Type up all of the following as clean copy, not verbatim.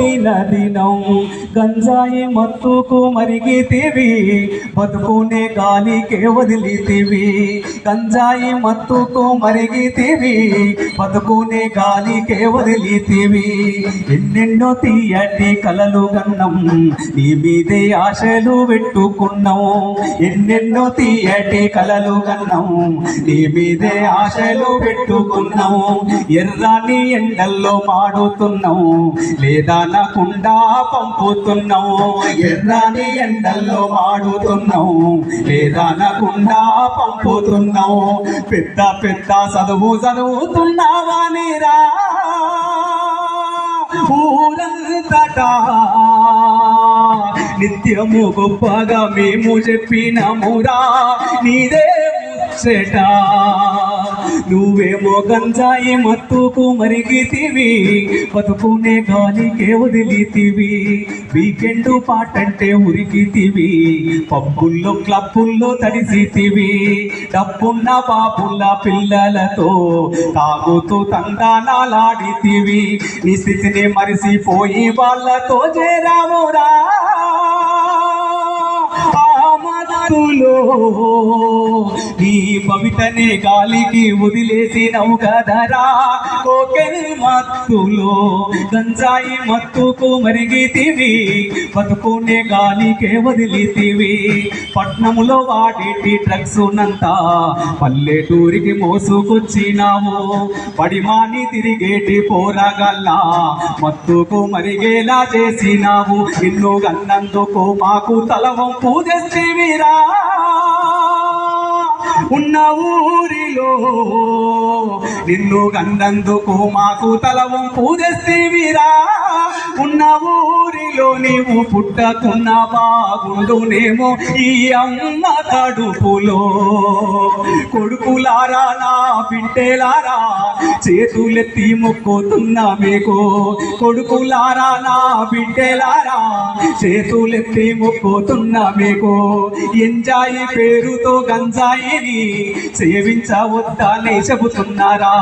ದಿನ ದಿನಂ ಗಂಜಾಯಿ ಮತ್ತುಕು ಮರಿಗಿತೀವಿ ಬದುಕುನೆ ಗಾಲಿಗೆ ವದಿಲಿತೀವಿ ಗಂಜಾಯಿ ಮತ್ತುಕು ಮರಿಗಿತೀವಿ బతుకునే గాలికే వదిలితీవి ఎన్నెన్నో తీయటి కలలు గన్నం నీ మీదే ఆశలు పెట్టుకున్నాం ఎన్నెన్నో తీయటి కలలు గన్నం నీ మీదే ఆశలు పెట్టుకున్నాం ఎర్రాని ఎండల్లో మాడుతున్నాం లేదా నకుండా పంపుతున్నాం ఎర్రాని ఎండల్లో మాడుతున్నాం లేదా నకుండా పంపుతున్నాం పెద్ద పెద్ద చదువుతున్నావా నీరా ఊరంతటా నిత్యము గొప్పగా మేము చెప్పినమురా నీదే ముచ్చట నువ్వేమో గంజాయి మత్తుకు మరిగితివి బతుకునే గాలికే వదిలితివి వీకెండ్ పాటంటే ఉరికితివి పబ్బుల్లో క్లబ్బుల్లో తడిసితివి డబ్బున్న బాబుల్ల పిల్లలతో తాగుతూ తందానాలాడితివి నీ స్థితిని మరిసిపోయి వాళ్ళతో చేరావురా నీ పవిటనే గాలికి వదిలేసినవు కదరా కోకెల్ మత్తులో గంజాయి మత్తుకు మరిగితివి బతుకునే గాలికే వదిలితివి పట్నములో వాడేటి డ్రగ్స్ నంతా పల్లెటూరికి మోసుకొచ్చినావు పడిమాని తిరిగేటి పోరగల్లా మత్తుకు మరిగేలా చేసినావు నిన్ను గన్నందుకు మాకు తలవంపు తెస్తివిరా ఉన్న ఊరిలో నిన్ను గన్నందుకు మాకు తలవంపు తెస్తివిరా ఉన్న ఊరిలో నీవు పుట్టకున్న బాగుండునేమో ఈ అమ్మ కడుపులో కొడుకులారా నా బిడ్డలారా చేతులెత్తి మొక్కుతున్నా మీకు కొడుకులారా నా బిడ్డలారా చేతులెత్తి మొక్కుతున్నా మీకు ఎంజాయి పేరుతో గంజాయిని సేవించవద్దని చెబుతున్నారా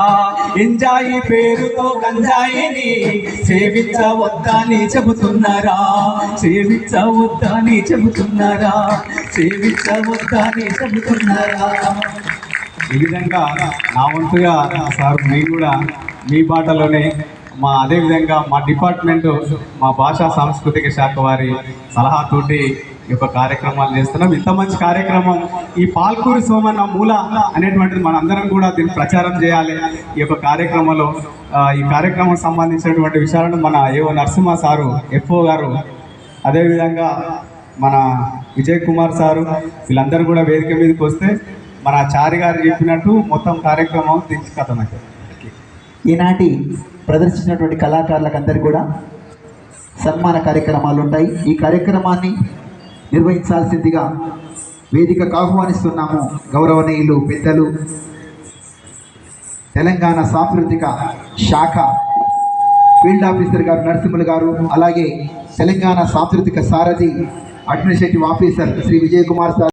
ఎంజాయి పేరుతో గంజాయిని సేవించవద్దని చెబుతున్నారా సేవించవద్దని చెబుతున్నారా సేవించవద్దని చెబుతున్నారా ఈ విధంగా నా వంతుగా సార్ మేము కూడా మీ బాటలోనే అదేవిధంగా మా డిపార్ట్మెంటు మా భాషా సాంస్కృతిక శాఖ వారి సలహాతోటి ఈ యొక్క కార్యక్రమాలు చేస్తున్నాం ఇంత మంచి కార్యక్రమం ఈ పాల్కూరి సోమన్న మూల అనేటువంటిది మనందరం కూడా దీన్ని ప్రచారం చేయాలి ఈ యొక్క కార్యక్రమంలో ఈ కార్యక్రమం సంబంధించినటువంటి విషయాలను మన ఏవో నరసింహ సారు ఎఫ్ఓ గారు అదేవిధంగా మన విజయ్ కుమార్ సారు వీళ్ళందరూ కూడా వేదిక మీదకి వస్తే మన చారి గారు చెప్పినట్టు మొత్తం కార్యక్రమం దించి కథమైతే ఈనాటి ప్రదర్శించినటువంటి కళాకారులకు అందరికీ కూడా సన్మాన కార్యక్రమాలు ఉంటాయి ఈ కార్యక్రమాన్ని నిర్వహించాల్సిందిగా వేదికకు ఆహ్వానిస్తున్నాము గౌరవనీయులు పెద్దలు తెలంగాణ సాంస్కృతిక శాఖ ఫీల్డ్ ఆఫీసర్ గారు నరసింహులు గారు అలాగే Telangana Sanskritika Sarathi administrative officer Shri Vijay Kumar sir